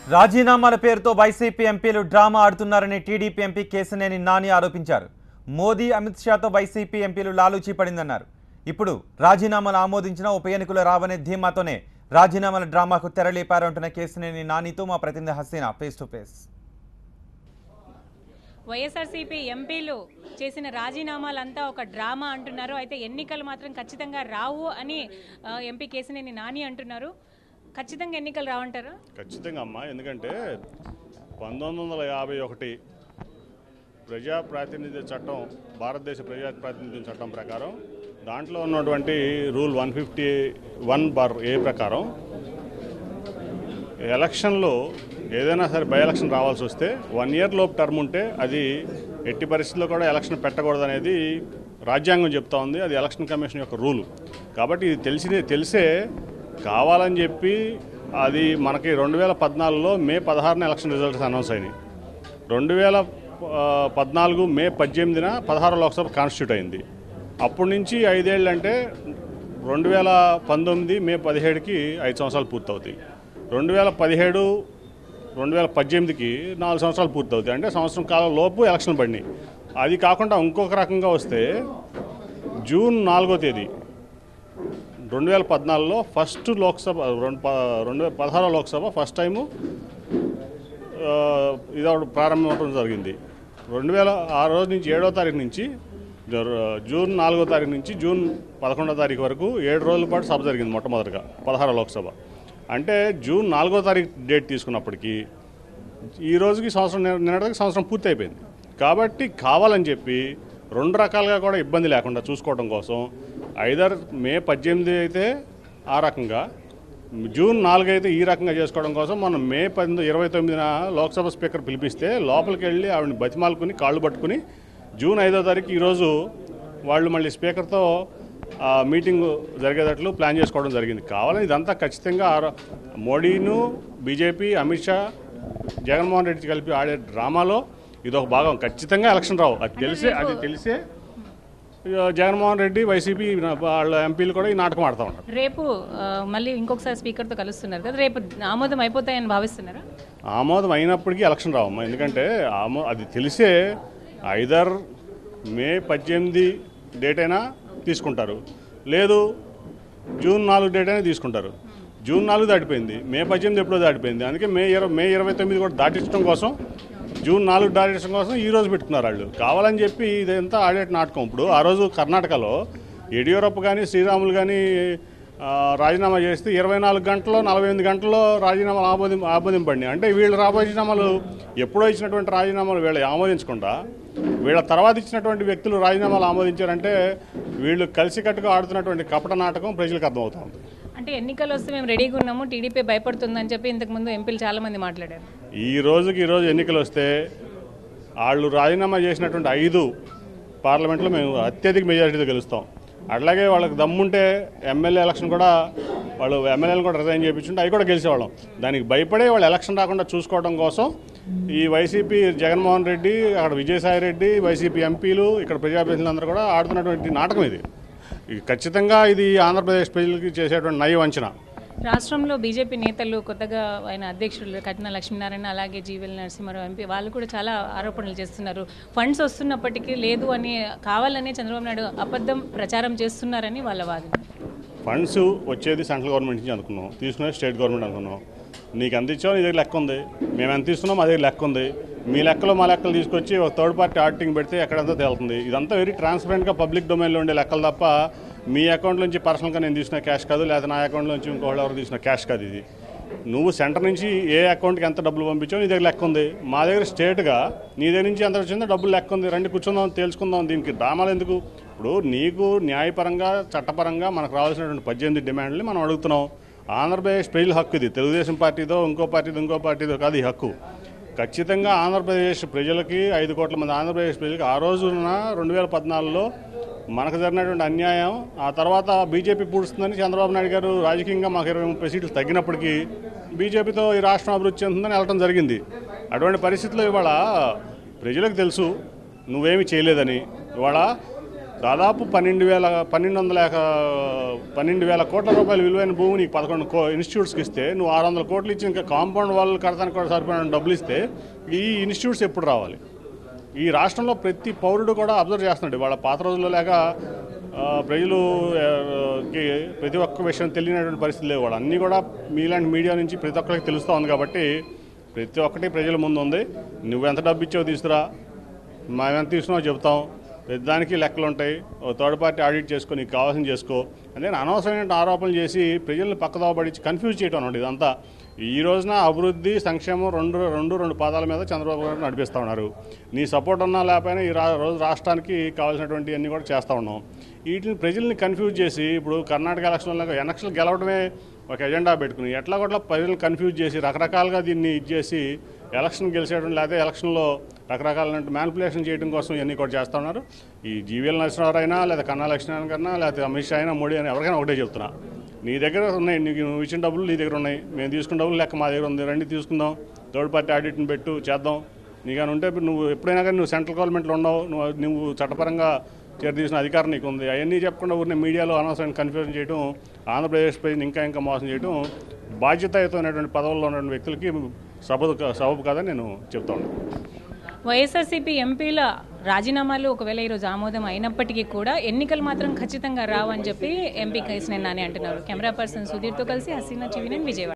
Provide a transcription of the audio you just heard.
రాజీనామాల పేరుతో వైసీపీ ఎంపీలు డ్రామా ఆడుతున్నారని టీడీపీ ఎంపీ కేశినేని నాని ఆరోపించారు. మోదీ అమిత్ షాతో వైసీపీ ఎంపీలు లాలూచీ పడిందన్నారు. ఇప్పుడు రాజీనామాలు ఆమోదించిన ఉప ఎన్నికలు రావనే ధీమాతోనే రాజీనామాల డ్రామాకు తెరలేపారు అంటున్న కేశినేని నానితో మా ప్రతినిధి Haseena face to face. YSRCP ఎంపీలు చేసిన రాజీనామాలంతా ఒక డ్రామా అంటున్నారు. అయితే ఎన్నికలు మాత్రం ఖచ్చితంగా రావు అని ఎంపీ కేశినేని నాని అంటున్నారు. ఖచ్చితంగా ఎన్నికలు రావంటారా? ఖచ్చితంగా అమ్మా, ఎందుకంటే 1951 ప్రజాప్రాతినిధ్య చట్టం, భారతదేశ ప్రజాప్రాతినిధ్య చట్టం ప్రకారం దాంట్లో ఉన్నటువంటి రూల్ 151(a) ప్రకారం ఎలక్షన్లో ఏదైనా సరే బై ఎలక్షన్ రావాల్సి వస్తే 1 ఇయర్ లోపు టర్మ్ ఉంటే అది ఎట్టి పరిస్థితుల్లో కూడా ఎలక్షన్ పెట్టకూడదు అనేది రాజ్యాంగం చెప్తా ఉంది. అది ఎలక్షన్ కమిషన్ యొక్క రూలు. కాబట్టి ఇది తెలిసే కావాలని చెప్పి అది మనకి 2014లో మే 16న ఎలక్షన్ రిజల్ట్స్ అనౌన్స్ అయినాయి. 2014 మే 18న 16 లోక్సభ కాన్స్టిట్యూట్ అయింది. అప్పటి నుంచి 5 ఏళ్ళు అంటే 2019 మే 17కి 5 సంవత్సరాలు పూర్తవుతాయి. 2017 2018కి 4 సంవత్సరాలు పూర్తవుతాయి. అంటే సంవత్సరం కాలం లోపు ఎలక్షన్ పడినాయి. అది కాకుండా ఇంకొక రకంగా వస్తే జూన్ 4వ తేదీ 2014లో first Lok Sabha 2016 Lok Sabha first time ఇది ప్రారంభం అవడం జరిగింది. ఆ రోజు నుంచి 7వ తారీఖు నుంచి జూన్ 4వ తారీఖు నుంచి జూన్ 11వ తారీఖు వరకు 7 రోజుల పాటు సభ జరిగింది. మొట్టమొదటిగా 16 లోక్సభ. అంటే జూన్ 4వ తారీఖు డేట్ తీసుకున్నప్పటికీ ఈ రోజుకి సంవత్సరం పూర్తి అయిపోయింది. కాబట్టి కావాలని చెప్పి 2 రకాలుగా కూడా ఇబ్బంది లేకుండా చూసుకోవడం కోసం ఐదర్ మే 18 అయితే ఆ రకంగా, జూన్ 4 అయితే ఈ రకంగా చేసుకోవడం కోసం మనం మే 29న లోక్సభ స్పీకర్ పిలిపిస్తే లోపలికి వెళ్ళి ఆవిడని బతిమాలుకుని కాళ్ళు పట్టుకుని జూన్ 5వ తారీఖు ఈరోజు వాళ్ళు మళ్ళీ స్పీకర్తో మీటింగ్ జరిగేటట్లు ప్లాన్ చేసుకోవడం జరిగింది. కావాలని ఇదంతా ఖచ్చితంగా మోడీను, బీజేపీ, అమిత్ షా, జగన్మోహన్ రెడ్డి కలిపి ఆడే డ్రామాలో ఇదొక భాగం. ఖచ్చితంగా ఎలక్షన్ రావు. అది తెలిసే జగన్మోహన్ రెడ్డి, వైసీపీ వాళ్ళ ఎంపీలు కూడా ఈ నాటకం ఆడుతూ ఉన్నారు. రేపు మళ్ళీ ఇంకొకసారి స్పీకర్తో కలుస్తున్నారు కదా, రేపు ఆమోదం అయిపోతాయని భావిస్తున్నారా? ఆమోదం అయినప్పటికీ ఎలక్షన్ రావమ్మా. ఎందుకంటే అది తెలిసే ఐదర్ మే 18 డేట్ అయినా తీసుకుంటారు, లేదు జూన్ 4 డేట్ అయినా తీసుకుంటారు. జూన్ 4 దాటిపోయింది, మే 18 ఎప్పుడో దాటిపోయింది. అందుకే మే 29 కూడా దాటించడం కోసం, జూన్ 4 దాటించడం కోసం ఈ రోజు పెట్టుకున్నారు వాళ్ళు. కావాలని చెప్పి ఇదంతా ఆడేట నాటకం. ఇప్పుడు ఆ రోజు కర్ణాటకలో యడియూరప్ప కానీ శ్రీరాములు కానీ రాజీనామా చేస్తే 24 గంటల్లో 48 గంటల్లో రాజీనామాలు ఆమోదింపడినాయి. అంటే వీళ్ళ రాజీనామాలు ఎప్పుడో ఇచ్చినటువంటి రాజీనామాలు వీళ్ళు ఆమోదించకుండా వీళ్ళ తర్వాత ఇచ్చినటువంటి వ్యక్తులు రాజీనామాలు ఆమోదించారంటే వీళ్ళు కలిసికట్టుగా ఆడుతున్నటువంటి కపట నాటకం ప్రజలకు అర్థమవుతుంది. అంటే ఎన్నికలు వస్తే మేము రెడీగా ఉన్నాము, టీడీపీ భయపడుతుందని చెప్పి ఇంతకుముందు ఎంపీలు చాలామంది మాట్లాడారు. ఈ రోజు ఎన్నికలు వస్తే వాళ్ళు రాజీనామా చేసినటువంటి 5 పార్లమెంట్లో మేము అత్యధిక మెజారిటీతో గెలుస్తాం. అట్లాగే వాళ్ళకి దమ్ముంటే ఎమ్మెల్యే ఎలక్షన్ కూడా వాళ్ళు ఎమ్మెల్యేలు కూడా రిజైన్ చేయించుంటే అవి కూడా గెలిచేవాళ్ళం. దానికి భయపడే వాళ్ళు ఎలక్షన్ రాకుండా చూసుకోవడం కోసం ఈ వైసీపీ జగన్మోహన్ రెడ్డి, అక్కడ విజయసాయి రెడ్డి, వైసీపీ ఎంపీలు, ఇక్కడ ప్రజాప్రతినిధులందరూ కూడా ఆడుతున్నటువంటి నాటకం ఇది. ఖచ్చితంగా ఇది ఆంధ్రప్రదేశ్ ప్రజలకి చేసేటువంటి నయ వంచన. రాష్ట్రంలో బీజేపీ నేతలు, కొత్తగా ఆయన అధ్యక్షులు కట్న లక్ష్మీనారాయణ, అలాగే జీవీఎల్ నరసింహారావు ఎంపీ వాళ్ళు కూడా చాలా ఆరోపణలు చేస్తున్నారు. ఫండ్స్ వస్తున్నప్పటికీ లేదు అని, కావాలని చంద్రబాబు నాయుడు అబద్ధం ప్రచారం చేస్తున్నారని వాళ్ళ వాదన. ఫండ్స్ వచ్చేది సెంట్రల్ గవర్నమెంట్ నుంచి అనుకున్నాం, తీసుకునేది స్టేట్ గవర్నమెంట్ అనుకున్నాం. నీకు ఎంత ఇచ్చామో నీ దగ్గర లెక్క ఉంది, మేము ఎంత ఇస్తున్నాం మా దగ్గర లెక్క ఉంది. మీ లెక్కలో మా లెక్కలు తీసుకొచ్చి ఒక థర్డ్ పార్టీ ఆడిటింగ్ పెడితే ఎక్కడంతా తేలుతుంది. ఇదంతా వెరీ ట్రాన్స్పరెంట్గా పబ్లిక్ డొమైన్లో ఉండే లెక్కలు తప్ప మీ అకౌంట్ నుంచి పర్సనల్గా నేను తీసుకున్న క్యాష్ కాదు, లేదా నా అకౌంట్ నుంచి ఇంకోళ్ళు ఎవరు తీసుకున్న క్యాష్ కాదు. ఇది నువ్వు సెంటర్ నుంచి ఏ అకౌంట్కి ఎంత డబ్బులు పంపించావు నీ దగ్గర లెక్క ఉంది. మా దగ్గర స్టేట్గా నీ దగ్గర నుంచి ఎంత వచ్చిందో డబ్బులు లెక్క ఉంది. రండి కూర్చుందాం, తేల్చుకుందాం. దీనికి డ్రామాలు ఎందుకు? ఇప్పుడు నీకు న్యాయపరంగా, చట్టపరంగా మనకు రావాల్సినటువంటి 18 డిమాండ్లు మనం అడుగుతున్నాం. ఆంధ్రప్రదేశ్ ప్రజల హక్కు ఇది. తెలుగుదేశం పార్టీదో ఇంకో పార్టీదో కాదు ఈ హక్కు. ఖచ్చితంగా ఆంధ్రప్రదేశ్ ప్రజలకి, 5 కోట్ల మంది ఆంధ్రప్రదేశ్ ప్రజలకి ఆ రోజున 2014లో మనకు జరిగినటువంటి అన్యాయం, ఆ తర్వాత బీజేపీ పూడుస్తుందని చంద్రబాబు నాయుడు గారు రాజకీయంగా మాకు 20-30 సీట్లు తగ్గినప్పటికీ బీజేపీతో ఈ రాష్ట్రం అభివృద్ధి చెందుతుందని వెళ్ళడం జరిగింది. అటువంటి పరిస్థితుల్లో ఇవాళ ప్రజలకు తెలుసు నువ్వేమీ చేయలేదని. ఇవాళ దాదాపు 12,000 కోట్ల రూపాయల విలువైన భూమి నీకు 11 ఇన్స్టిట్యూట్స్కి ఇస్తే నువ్వు 600 కోట్లు ఇచ్చి ఇంకా కాంపౌండ్ వాళ్ళు కడతానికి కూడా సరిపోయిన డబ్బులు ఇస్తే ఈ ఇన్స్టిట్యూట్స్ ఎప్పుడు రావాలి? ఈ రాష్ట్రంలో ప్రతి పౌరుడు కూడా అబ్జర్వ్ చేస్తున్నాడు. వాళ్ళ పాత రోజుల్లో లేక ప్రజలుకి ప్రతి ఒక్క విషయం తెలియనటువంటి పరిస్థితి లేవు. వాళ్ళు అన్నీ కూడా మీలాంటి మీడియా నుంచి ప్రతి ఒక్కరికి తెలుస్తూ ఉంది కాబట్టి ప్రతి ఒక్కటి ప్రజల ముందు ఉంది. నువ్వెంత డబ్బు ఇచ్చావు తీసుకురా, మేమెంత తీసుకున్నావు చెప్తాం, దానికి లెక్కలు ఉంటాయి. థర్డ్ పార్టీ ఆడిట్ చేసుకో, నీకు కావాల్సింది చేసుకో అంటే అనవసరమైన ఆరోపణలు చేసి ప్రజల్ని పక్కదోవ పడించి కన్ఫ్యూజ్ చేయడం అన్నమాట. ఇదంతా ఈ రోజున అభివృద్ధి సంక్షేమం రెండు పాదాల మీద చంద్రబాబు గారు నడిపిస్తూ ఉన్నారు. నీ సపోర్ట్ ఉన్నా లేకపోయినా ఈ రోజు రాష్ట్రానికి కావాల్సినటువంటి అన్నీ కూడా చేస్తూ ఉన్నాం. వీటిని ప్రజల్ని కన్ఫ్యూజ్ చేసి ఇప్పుడు కర్ణాటక ఎలక్షన్లు గెలవడమే ఒక ఎజెండా పెట్టుకుని ఎట్లా కూడా ప్రజలను కన్ఫ్యూజ్ చేసి రకరకాలుగా దీన్ని ఇచ్చేసి ఎలక్షన్ గెలిచేయడం లేదా ఎలక్షన్లో రకరకాల మ్యానిపులేషన్ చేయడం కోసం ఇవన్నీ కూడా చేస్తూ ఉన్నారు. ఈ జీవీఎల్ నరసింహారావు అయినా లేదా కన్నా లక్ష్మీనారాయణ కన్నా లేకపోతే అమిత్ షా అయినా మోడీ అయినా ఎవరికైనా ఒకటే చెప్తున్నా, నీ దగ్గర ఉన్నాయి, నీకు నువ్వు ఇచ్చిన డబ్బులు నీ దగ్గర ఉన్నాయి, మేము తీసుకున్న డబ్బులు లెక్క మా దగ్గర ఉంది, రండి తీసుకుందాం, థర్డ్ పార్టీ ఆడిట్ని పెట్టు చేద్దాం. నీకని ఉంటే నువ్వు ఎప్పుడైనా కానీ నువ్వు సెంట్రల్ గవర్నమెంట్లో ఉండవు, నువ్వు చట్టపరంగా తీసిన అధికారం నీకు ఉంది. అవన్నీ చెప్పకుండా ఊరిని మీడియాలో అనవసరమైన కన్ఫ్యూజన్ చేయడం, ఆంధ్రప్రదేశ్ ప్రజలు ఇంకా మోసం చేయడం బాధ్యతాయుతమైనటువంటి పదవుల్లో ఉన్నటువంటి వ్యక్తులకి సబబు కాదని నేను చెప్తా ఉన్నాను. వైఎస్ఆర్సీపీ ఎంపీల రాజీనామాలు ఒకవేళ ఈరోజు ఆమోదం అయినప్పటికీ కూడా ఎన్నికలు మాత్రం ఖచ్చితంగా రావని చెప్పి ఎంపీ కేసినేని నాని అంటున్నారు. కెమెరా పర్సన్ సుధీర్తో కలిసి హసీనా టీవీ9 విజయవాడ.